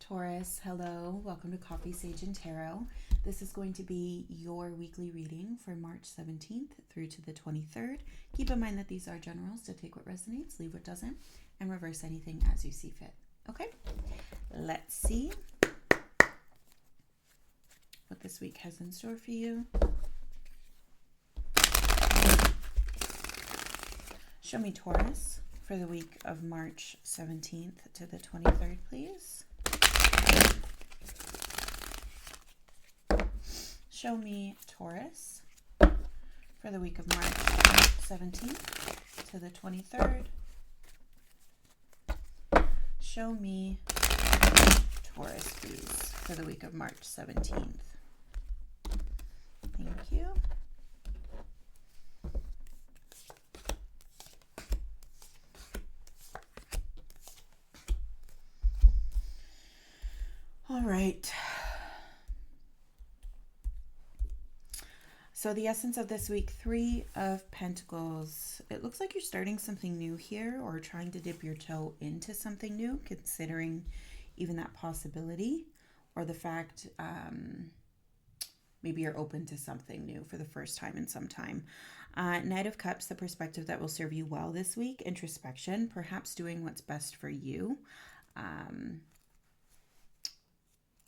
Taurus, hello. Welcome to Coffee, Sage, and Tarot. This is going to be your weekly reading for March 17th through to the 23rd. Keep in mind that these are generals, so take what resonates, leave what doesn't, and reverse anything as you see fit. Okay, let's see what this week has in store for you. Show me Taurus for the week of March 17th to the 23rd, please. Show me Taurus for the week of March 17th to the 23rd. Show me Taurus, please, for the week of March 17th. Thank you. All right. So the essence of this week, 3 of Pentacles. It looks like you're starting something new here or trying to dip your toe into something new, considering even that possibility or the fact maybe you're open to something new for the first time in some time. Knight of Cups, the perspective that will serve you well this week. Introspection, perhaps doing what's best for you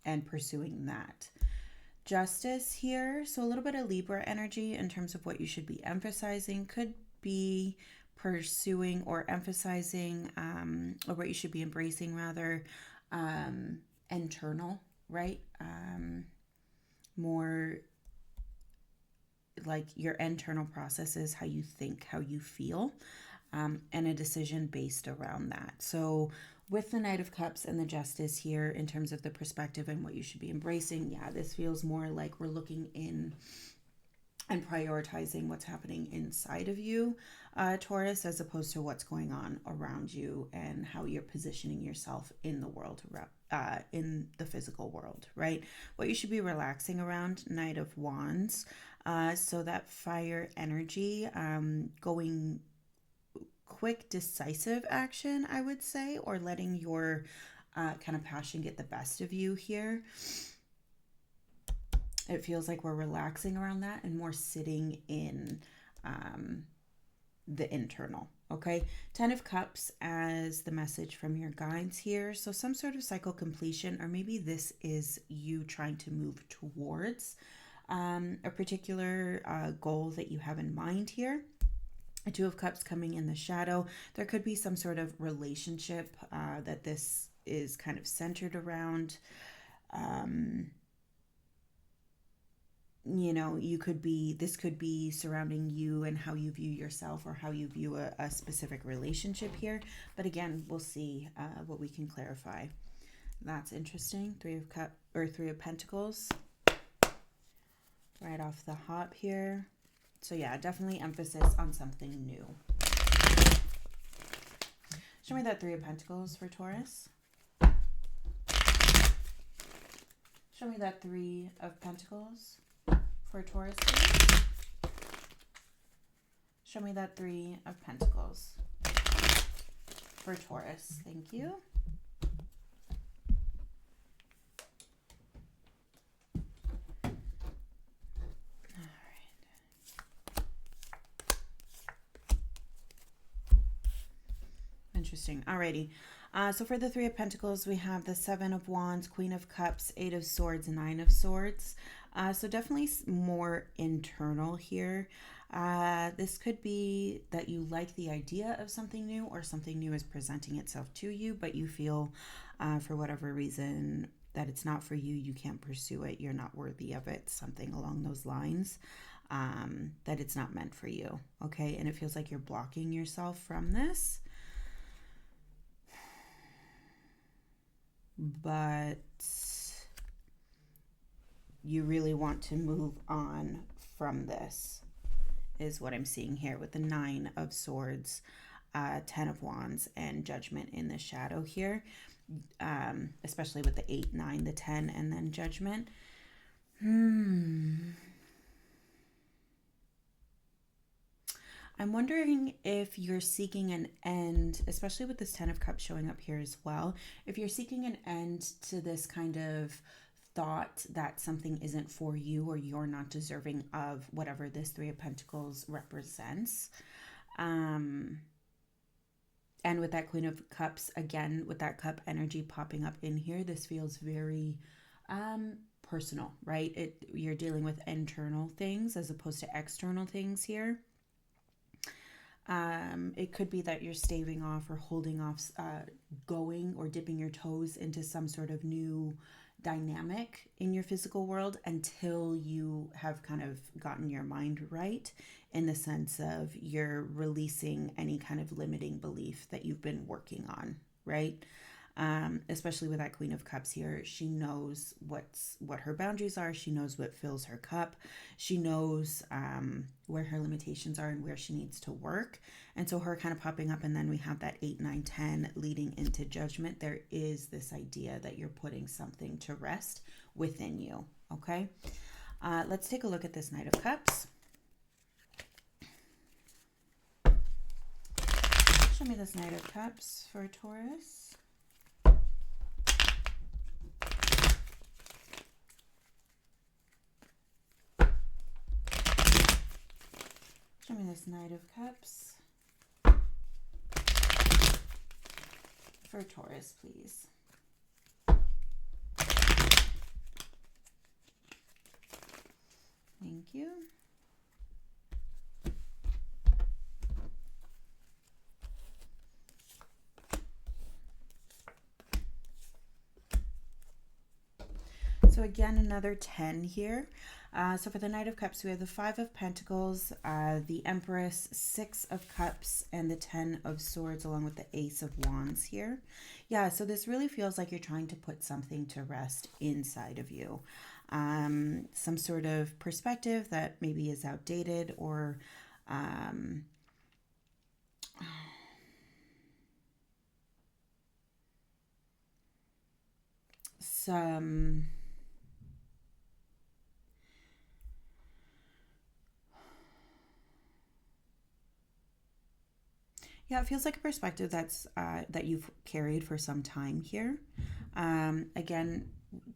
and pursuing that. Justice here, so a little bit of Libra energy in terms of what you should be emphasizing. Could be pursuing or emphasizing or what you should be embracing rather, internal, right? More like your internal processes, how you think, how you feel, and a decision based around that. So with the Knight of Cups and the Justice here in terms of the perspective and what you should be embracing, yeah, this feels more like we're looking in and prioritizing what's happening inside of you, Taurus, as opposed to what's going on around you and how you're positioning yourself in the world, in the physical world, right? What you should be relaxing around, Knight of Wands. So that fire energy, going quick, decisive action, I would say, or letting your kind of passion get the best of you here. It feels like we're relaxing around that and more sitting in the internal, okay? 10 of Cups as the message from your guides here. So some sort of cycle completion, or maybe this is you trying to move towards a particular goal that you have in mind here. A 2 of Cups coming in the shadow. There could be some sort of relationship that this is kind of centered around. You know, this could be surrounding you and how you view yourself or how you view a specific relationship here. But again, we'll see what we can clarify. That's interesting. 3 of Pentacles. Right off the hop here. So yeah, definitely emphasis on something new. Show me that 3 of Pentacles for Taurus. Show me that 3 of Pentacles for Taurus, please. Show me that 3 of Pentacles for Taurus. Thank you. Interesting. Alrighty. So for the 3 of Pentacles, we have the 7 of Wands, Queen of Cups, 8 of Swords, 9 of Swords. So definitely more internal here. This could be that you like the idea of something new or something new is presenting itself to you, but you feel for whatever reason that it's not for you. You can't pursue it. You're not worthy of it. Something along those lines. That it's not meant for you. Okay. And it feels like you're blocking yourself from this. But you really want to move on from this, is what I'm seeing here with the 9 of Swords, 10 of Wands, and Judgment in the shadow here, especially with the 8, 9, the 10, and then Judgment. I'm wondering if you're seeking an end, especially with this Ten of Cups showing up here as well, if you're seeking an end to this kind of thought that something isn't for you or you're not deserving of whatever this Three of Pentacles represents. And with that Queen of Cups, again, with that cup energy popping up in here, this feels very personal, right? You're dealing with internal things as opposed to external things here. It could be that you're staving off or holding off going or dipping your toes into some sort of new dynamic in your physical world until you have kind of gotten your mind right, in the sense of you're releasing any kind of limiting belief that you've been working on, right? Especially with that Queen of Cups here, she knows what her boundaries are. She knows what fills her cup. She knows where her limitations are and where she needs to work. And so her kind of popping up, and then we have that 8, 9, 10 leading into Judgment. There is this idea that you're putting something to rest within you, okay? Let's take a look at this Knight of Cups. Show me this Knight of Cups for Taurus. Show me this Knight of Cups for Taurus, please. Thank you. So again, another 10 here. So for the Knight of Cups, we have the 5 of Pentacles, the Empress, 6 of Cups, and the 10 of Swords, along with the Ace of Wands here. Yeah, so this really feels like you're trying to put something to rest inside of you. Some sort of perspective that maybe is outdated, or some... Yeah, it feels like a perspective that's that you've carried for some time here. Again,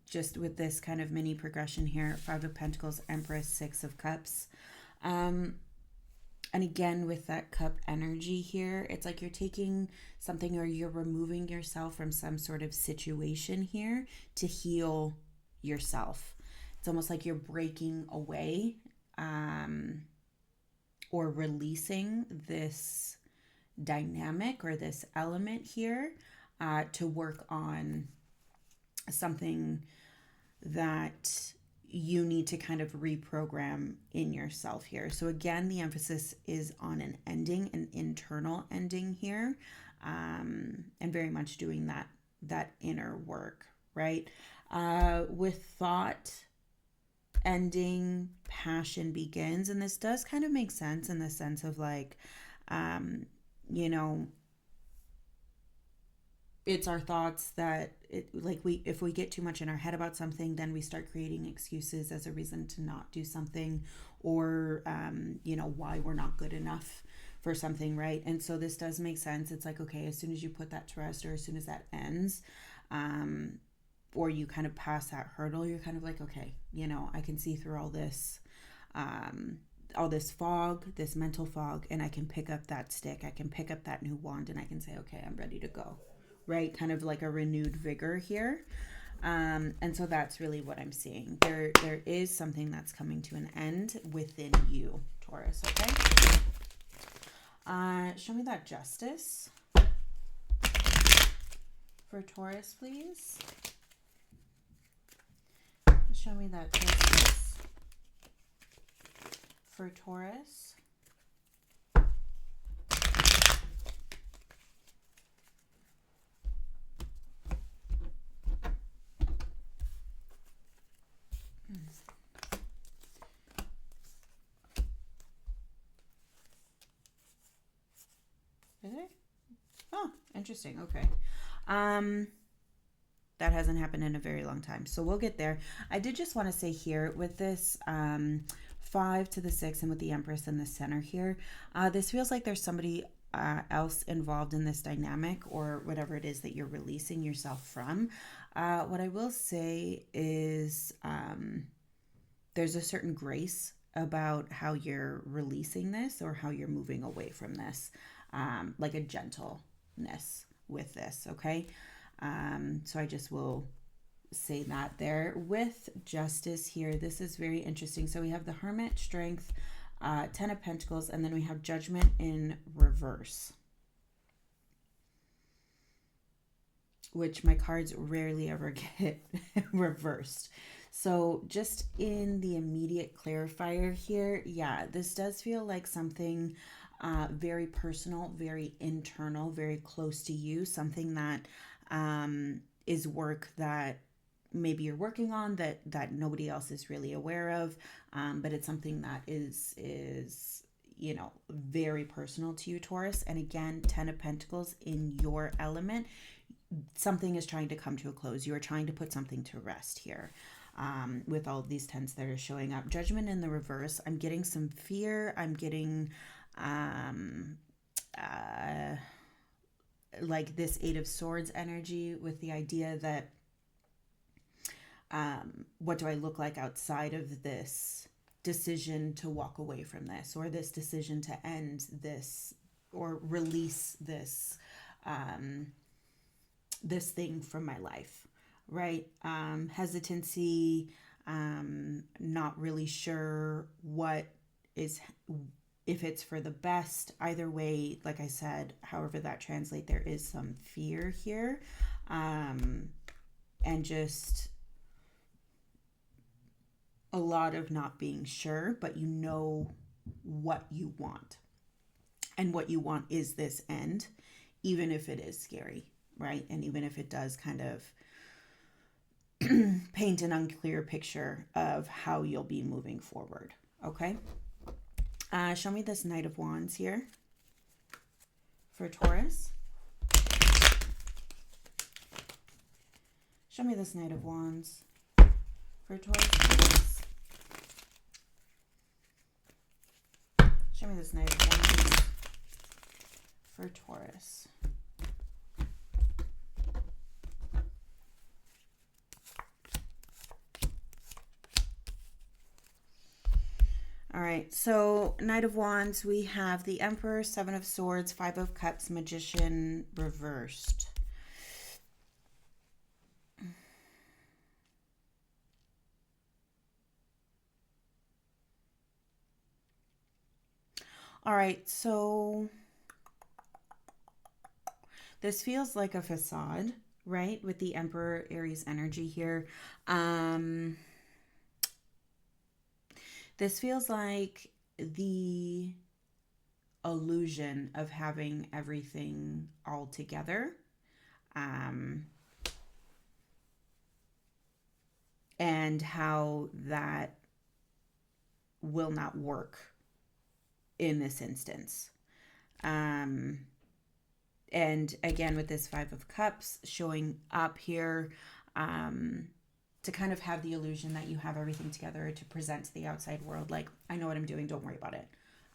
just with this kind of mini progression here, 5 of Pentacles, Empress, 6 of Cups. And again, with that cup energy here, it's like you're taking something, or you're removing yourself from some sort of situation here to heal yourself. It's almost like you're breaking away or releasing this dynamic or this element here to work on something that you need to kind of reprogram in yourself here. So again, the emphasis is on an ending, an internal ending here, and very much doing that inner work, right? With thought ending, passion begins, and this does kind of make sense in the sense of like, you know, it's our thoughts that if we get too much in our head about something, then we start creating excuses as a reason to not do something, or you know, why we're not good enough for something, right? And so this does make sense. It's like, okay, as soon as you put that to rest, or as soon as that ends, or you kind of pass that hurdle, you're kind of like, okay, you know, I can see through all this fog, this mental fog, and I can pick up that stick, I can pick up that new wand, and I can say, okay, I'm ready to go, right? Kind of like a renewed vigor here. And so that's really what I'm seeing. There is something that's coming to an end within you, Taurus, okay? Show me that Justice for Taurus, please. Show me that Justice for Taurus. Is it? Oh, interesting. Okay. That hasn't happened in a very long time, so we'll get there. I did just want to say here with this 5 to the 6, and with the Empress in the center here, this feels like there's somebody else involved in this dynamic, or whatever it is that you're releasing yourself from. What I will say is there's a certain grace about how you're releasing this or how you're moving away from this, like a gentleness with this, okay? So I just will say that there. With Justice here, this is very interesting. So we have the Hermit, Strength, 10 of Pentacles, and then we have Judgment in reverse, which my cards rarely ever get reversed. So just in the immediate clarifier here, yeah, this does feel like something very personal, very internal, very close to you, something that is work that maybe you're working on that nobody else is really aware of, but it's something that is you know, very personal to you, Taurus. And again, 10 of Pentacles in your element, something is trying to come to a close. You are trying to put something to rest here. With all of these 10s that are showing up. Judgment in the reverse, I'm getting some fear. I'm getting like this 8 of Swords energy, with the idea that what do I look like outside of this decision to walk away from this, or this decision to end this or release this this thing from my life, right? Hesitancy, not really sure what is, if it's for the best. Either way, like I said, however that translates, there is some fear here, and just a lot of not being sure, but you know what you want. And what you want is this end, even if it is scary, right? And even if it does kind of paint an unclear picture of how you'll be moving forward, okay? Show me this Knight of Wands here for Taurus. Show me this Knight of Wands for Taurus, please. Show me this Knight of Wands for Taurus. All right, so Knight of Wands, we have the Emperor, 7 of Swords, 5 of Cups, Magician reversed. All right, so this feels like a facade, right? With the Emperor Aries energy here. This feels like the illusion of having everything all together. And how that will not work in this instance. And again, with this 5 of Cups showing up here, to kind of have the illusion that you have everything together to present to the outside world. Like, I know what I'm doing. Don't worry about it.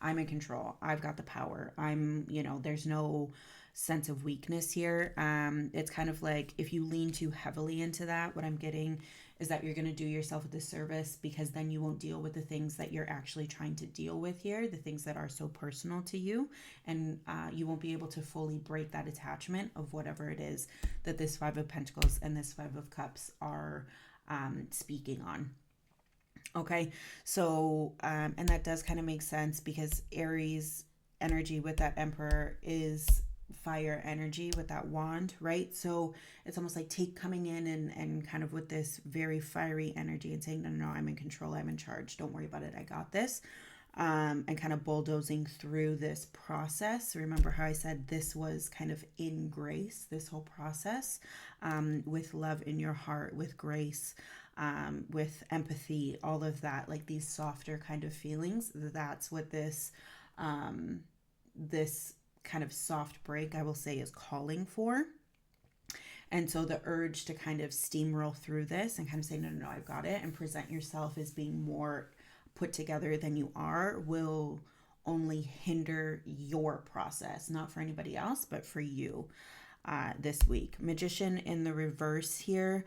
I'm in control. I've got the power. There's no sense of weakness here. It's kind of like if you lean too heavily into that, what I'm getting is that you're going to do yourself a disservice, because then you won't deal with the things that you're actually trying to deal with here, the things that are so personal to you, and you won't be able to fully break that attachment of whatever it is that this 5 of Pentacles and this 5 of Cups are speaking on. Okay, so and that does kind of make sense, because Aries energy with that Emperor is fire energy with that wand, right? So it's almost like coming in and kind of with this very fiery energy and saying, no, I'm in control, I'm in charge, don't worry about it, I got this. And kind of bulldozing through this process. Remember how I said this was kind of in grace, this whole process, with love in your heart, with grace, with empathy, all of that, like these softer kind of feelings. That's what this this kind of soft break, I will say, is calling for. And so the urge to kind of steamroll through this and kind of say, no, I've got it, and present yourself as being more put together than you are will only hinder your process, not for anybody else, but for you this week. Magician in the reverse here.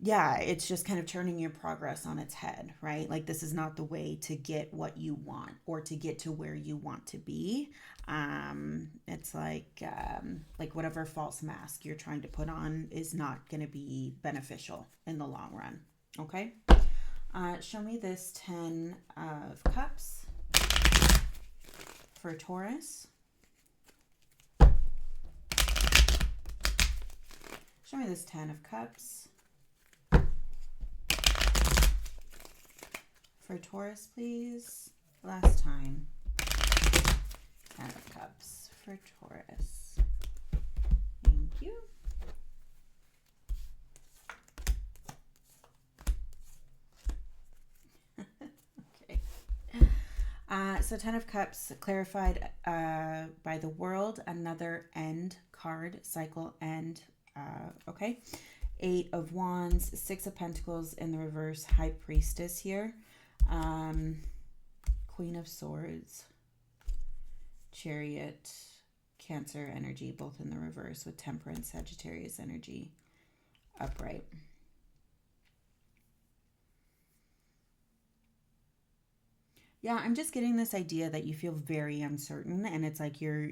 Yeah, it's just kind of turning your progress on its head, right? Like this is not the way to get what you want or to get to where you want to be. It's like whatever false mask you're trying to put on is not going to be beneficial in the long run. Okay. Show me this 10 of Cups for Taurus. Show me this 10 of Cups for Taurus, please. Last time. 10 of Cups for Taurus. Thank you. Okay. So 10 of Cups clarified by the world. Another end card, cycle end. Okay. 8 of Wands, 6 of Pentacles in the reverse, High Priestess here. Queen of Swords, Chariot, Cancer energy, both in the reverse with Temperance, Sagittarius energy upright. Yeah, I'm just getting this idea that you feel very uncertain, and it's like you're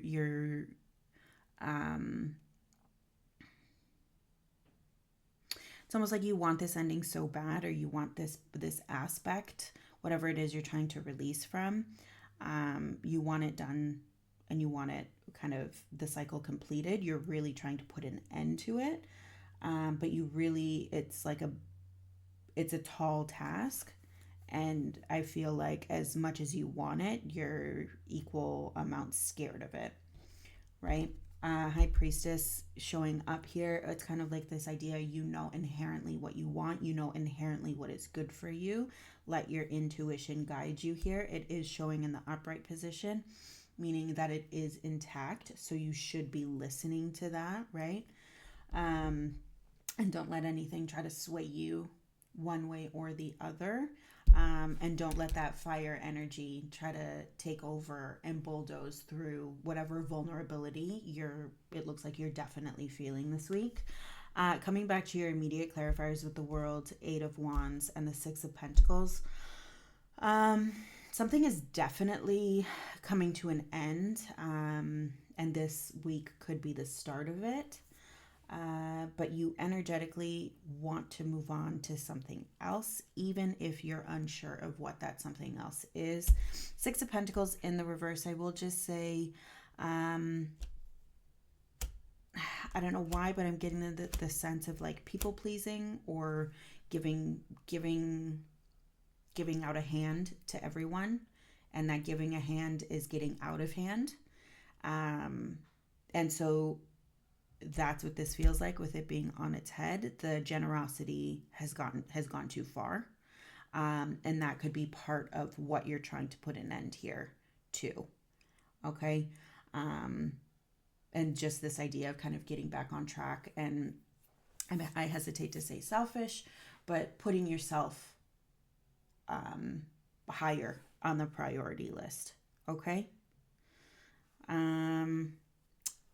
it's almost like you want this ending so bad, or you want this aspect, whatever it is you're trying to release from. You want it done, and you want it kind of the cycle completed. You're really trying to put an end to it, but you really, it's a tall task, and I feel like as much as you want it, you're equal amounts scared of it, right? High Priestess showing up here. It's kind of like this idea, you know inherently what you want, you know inherently what is good for you. Let your intuition guide you here. It is showing in the upright position, meaning that it is intact, so you should be listening to that, right? And don't let anything try to sway you one way or the other. And don't let that fire energy try to take over and bulldoze through whatever vulnerability it looks like you're definitely feeling this week. Coming back to your immediate clarifiers with the world, 8 of Wands and the 6 of Pentacles. Something is definitely coming to an end. And this week could be the start of it. But you energetically want to move on to something else, even if you're unsure of what that something else is. 6 of Pentacles in the reverse, I will just say, I don't know why, but I'm getting the sense of like people pleasing or giving out a hand to everyone, and that giving a hand is getting out of hand. And so that's what this feels like with it being on its head. The generosity has gone too far. And that could be part of what you're trying to put an end here too. Okay. And just this idea of kind of getting back on track. And I hesitate to say selfish, but putting yourself higher on the priority list. Okay.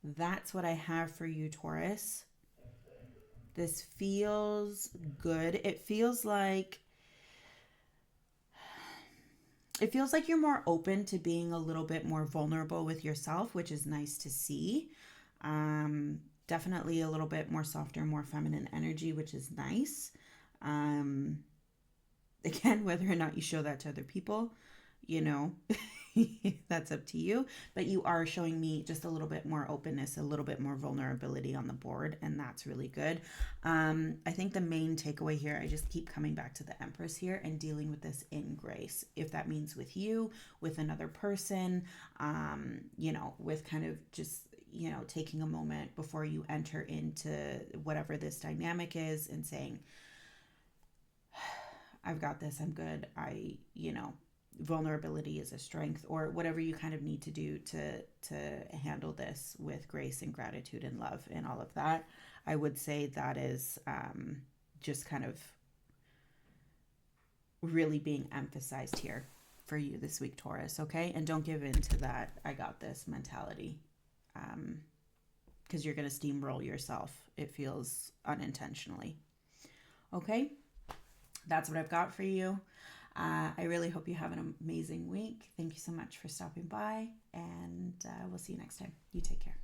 That's what I have for you, Taurus. This feels good. It feels like you're more open to being a little bit more vulnerable with yourself, which is nice to see. Definitely a little bit more softer, more feminine energy, which is nice. Again, whether or not you show that to other people, that's up to you. But you are showing me just a little bit more openness, a little bit more vulnerability on the board, and that's really good. I think the main takeaway here, I just keep coming back to the Empress here and dealing with this in grace. If that means with you, with another person, with kind of just, taking a moment before you enter into whatever this dynamic is and saying, I've got this, I'm good. Vulnerability is a strength, or whatever you kind of need to do to handle this with grace and gratitude and love and all of that. I would say that is just kind of really being emphasized here for you this week, Taurus, okay? And don't give in to that I got this mentality, because you're going to steamroll yourself, it feels, unintentionally. Okay? That's what I've got for you. I really hope you have an amazing week. Thank you so much for stopping by, and we'll see you next time. You take care.